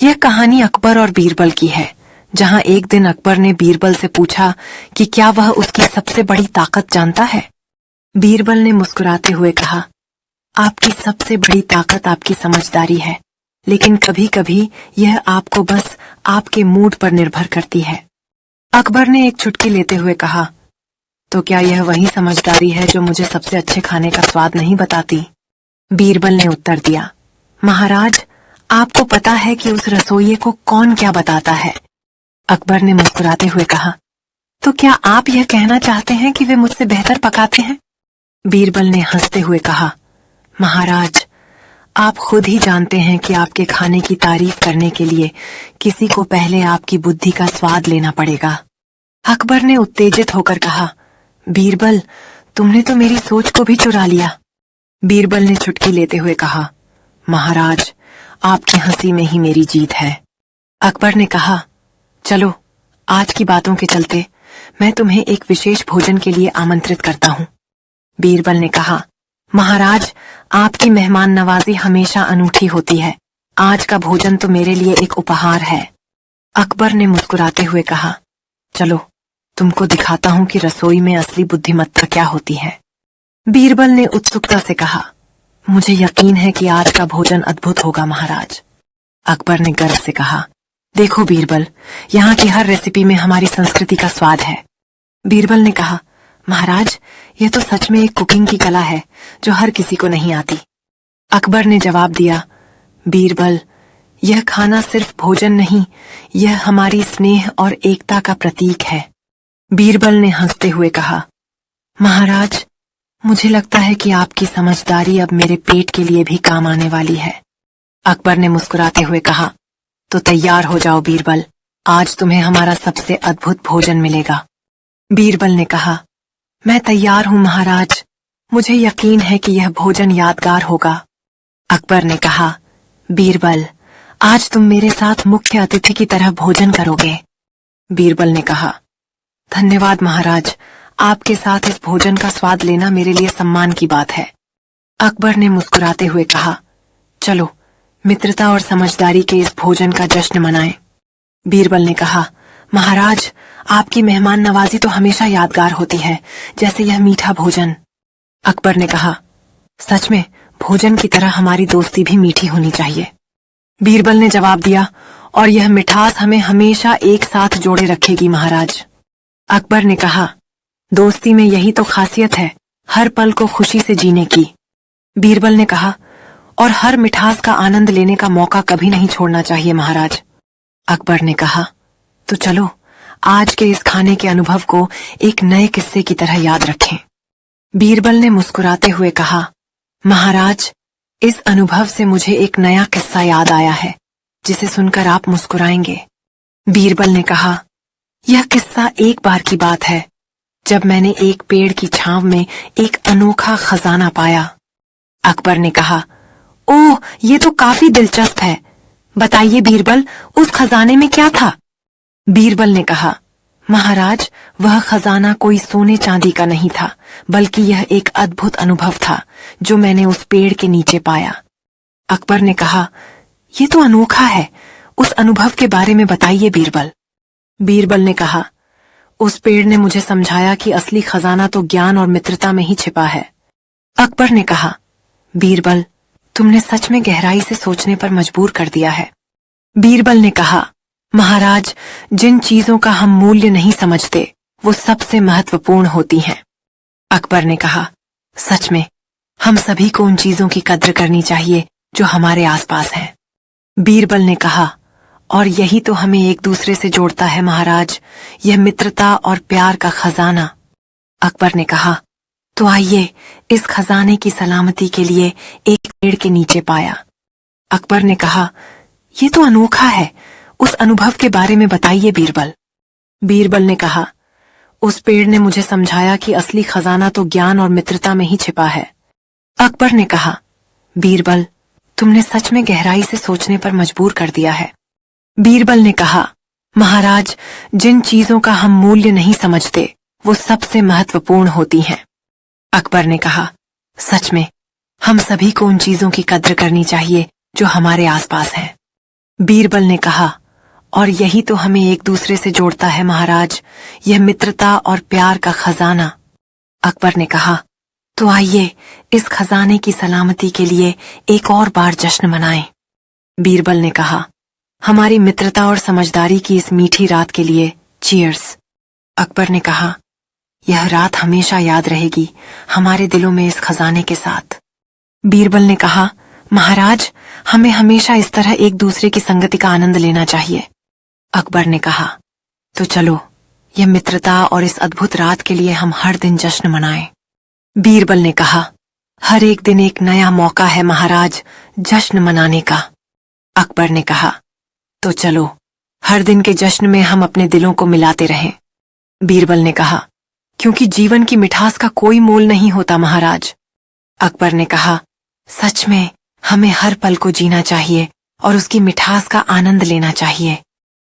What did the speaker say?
यह कहानी अकबर और बीरबल की है, जहां एक दिन अकबर ने बीरबल से पूछा कि क्या वह उसकी सबसे बड़ी ताकत जानता है। बीरबल ने मुस्कुराते हुए कहा, आपकी सबसे बड़ी ताकत आपकी समझदारी है, लेकिन कभी कभी यह आपको बस आपके मूड पर निर्भर करती है। अकबर ने एक चुटकी लेते हुए कहा, तो क्या यह वही समझदारी है जो मुझे सबसे अच्छे खाने का स्वाद नहीं बताती? बीरबल ने उत्तर दिया, महाराज, आपको पता है कि उस रसोइये को कौन क्या बताता है? अकबर ने मुस्कुराते हुए कहा, तो क्या आप यह कहना चाहते हैं कि वे मुझसे बेहतर पकाते हैं? बीरबल ने हंसते हुए कहा, महाराज, आप खुद ही जानते हैं कि आपके खाने की तारीफ करने के लिए किसी को पहले आपकी बुद्धि का स्वाद लेना पड़ेगा। अकबर ने उत्तेजित होकर कहा, बीरबल, तुमने तो मेरी सोच को भी चुरा लिया। बीरबल ने चुटकी लेते हुए कहा, महाराज, आपकी हंसी में ही मेरी जीत है। अकबर ने कहा, चलो आज की बातों के चलते मैं तुम्हें एक विशेष भोजन के लिए आमंत्रित करता हूँ। बीरबल ने कहा, महाराज, आपकी मेहमान नवाजी हमेशा अनूठी होती है। आज का भोजन तो मेरे लिए एक उपहार है। अकबर ने मुस्कुराते हुए कहा, चलो तुमको दिखाता हूँ कि रसोई में असली बुद्धिमत्ता क्या होती है। बीरबल ने उत्सुकता से कहा, मुझे यकीन है कि आज का भोजन अद्भुत होगा महाराज। अकबर ने गर्व से कहा, देखो बीरबल, यहाँ की हर रेसिपी में हमारी संस्कृति का स्वाद है। बीरबल ने कहा, महाराज, यह तो सच में एक कुकिंग की कला है जो हर किसी को नहीं आती। अकबर ने जवाब दिया, बीरबल, यह खाना सिर्फ भोजन नहीं, यह हमारी स्नेह और एकता का प्रतीक है। बीरबल ने हंसते हुए कहा, महाराज, मुझे लगता है कि आपकी समझदारी अब मेरे पेट के लिए भी काम आने वाली है। अकबर ने मुस्कुराते हुए कहा, तो तैयार हो जाओ बीरबल, आज तुम्हें हमारा सबसे अद्भुत भोजन मिलेगा। बीरबल ने कहा, मैं तैयार हूं महाराज, मुझे यकीन है कि यह भोजन यादगार होगा। अकबर ने कहा, बीरबल, आज तुम मेरे साथ मुख्य अतिथि की तरह भोजन करोगे। बीरबल ने कहा, धन्यवाद महाराज, आपके साथ इस भोजन का स्वाद लेना मेरे लिए सम्मान की बात है। अकबर ने मुस्कुराते हुए कहा, चलो मित्रता और समझदारी के इस भोजन का जश्न मनाएं। बीरबल ने कहा, महाराज, आपकी मेहमान नवाजी तो हमेशा यादगार होती है, जैसे यह मीठा भोजन। अकबर ने कहा, सच में भोजन की तरह हमारी दोस्ती भी मीठी होनी चाहिए। बीरबल ने जवाब दिया, और यह मिठास हमें हमेशा एक साथ जोड़े रखेगी महाराज। अकबर ने कहा, दोस्ती में यही तो खासियत है, हर पल को खुशी से जीने की। बीरबल ने कहा, और हर मिठास का आनंद लेने का मौका कभी नहीं छोड़ना चाहिए महाराज। अकबर ने कहा, तो चलो आज के इस खाने के अनुभव को एक नए किस्से की तरह याद रखें। बीरबल ने मुस्कुराते हुए कहा, महाराज, इस अनुभव से मुझे एक नया किस्सा याद आया है, जिसे सुनकर आप मुस्कुराएंगे। बीरबल ने कहा, यह किस्सा एक बार की बात है, जब मैंने एक पेड़ की छांव में एक अनोखा खजाना पाया। अकबर ने कहा, ओह, ये तो काफी दिलचस्प है, बताइए बीरबल, उस खजाने में क्या था? बीरबल ने कहा, महाराज, वह खजाना कोई सोने चांदी का नहीं था, बल्कि यह एक अद्भुत अनुभव था जो मैंने उस पेड़ के नीचे पाया। अकबर ने कहा, ये तो अनोखा है, उस अनुभव के बारे में बताइए बीरबल। बीरबल ने कहा, उस पेड़ ने मुझे समझाया कि असली खजाना तो ज्ञान और मित्रता में ही छिपा है। अकबर ने कहा, बीरबल, तुमने सच में गहराई से सोचने पर मजबूर कर दिया है। बीरबल ने कहा, महाराज, जिन चीजों का हम मूल्य नहीं समझते वो सबसे महत्वपूर्ण होती हैं। अकबर ने कहा, सच में हम सभी को उन चीजों की कद्र करनी चाहिए जो हमारे आसपास हैं। बीरबल ने कहा, और यही तो हमें एक दूसरे से जोड़ता है महाराज, यह मित्रता और प्यार का खजाना। अकबर ने कहा, तो आइए इस खजाने की सलामती के लिए एक पेड़ के नीचे पाया। अकबर ने कहा, ये तो अनोखा है, उस अनुभव के बारे में बताइए बीरबल। बीरबल ने कहा, उस पेड़ ने मुझे समझाया कि असली खजाना तो ज्ञान और मित्रता में ही छिपा है। अकबर ने कहा, बीरबल, तुमने सच में गहराई से सोचने पर मजबूर कर दिया है। बीरबल ने कहा, महाराज, जिन चीजों का हम मूल्य नहीं समझते वो सबसे महत्वपूर्ण होती हैं। अकबर ने कहा, सच में हम सभी को उन चीजों की कद्र करनी चाहिए जो हमारे आसपास हैं। बीरबल ने कहा, और यही तो हमें एक दूसरे से जोड़ता है महाराज, यह मित्रता और प्यार का खजाना। अकबर ने कहा, तो आइए इस खजाने की सलामती के लिए एक और बार जश्न मनाएं। बीरबल ने कहा, हमारी मित्रता और समझदारी की इस मीठी रात के लिए चीयर्स। अकबर ने कहा, यह रात हमेशा याद रहेगी हमारे दिलों में इस खजाने के साथ। बीरबल ने कहा, महाराज, हमें हमेशा इस तरह एक दूसरे की संगति का आनंद लेना चाहिए। अकबर ने कहा, तो चलो यह मित्रता और इस अद्भुत रात के लिए हम हर दिन जश्न मनाएं। बीरबल ने कहा, हर एक दिन एक नया मौका है महाराज जश्न मनाने का। अकबर ने कहा, तो चलो हर दिन के जश्न में हम अपने दिलों को मिलाते रहें। बीरबल ने कहा, क्योंकि जीवन की मिठास का कोई मोल नहीं होता महाराज। अकबर ने कहा, सच में हमें हर पल को जीना चाहिए और उसकी मिठास का आनंद लेना चाहिए।